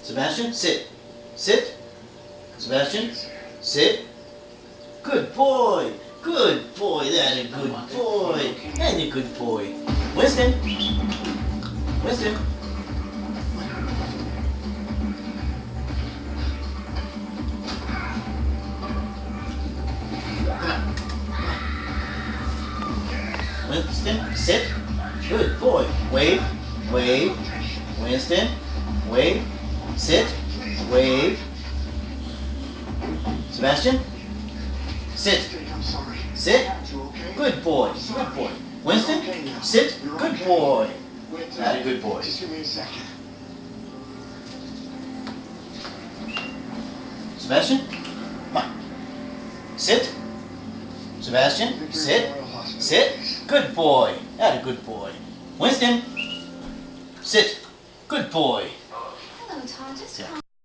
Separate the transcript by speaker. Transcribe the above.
Speaker 1: Sebastian, sit. Sit. Sebastian, sit. Good boy. Good boy. That's a good boy. And a good boy. Winston. Winston. Winston, sit. Good boy. Wave. Wave. Winston. Wave. Sit. Wave. Sebastian. Sit. Sit. Good boy. Good boy. Winston. Sit. Good boy. That's a good boy.
Speaker 2: Just give me a second.
Speaker 1: Sebastian. Come on. Sit. Sebastian. Sit. Sit. Good boy. That's a good boy. Winston. Sit. Good boy.
Speaker 3: Hello, Todd. Just
Speaker 1: Yeah.
Speaker 3: calm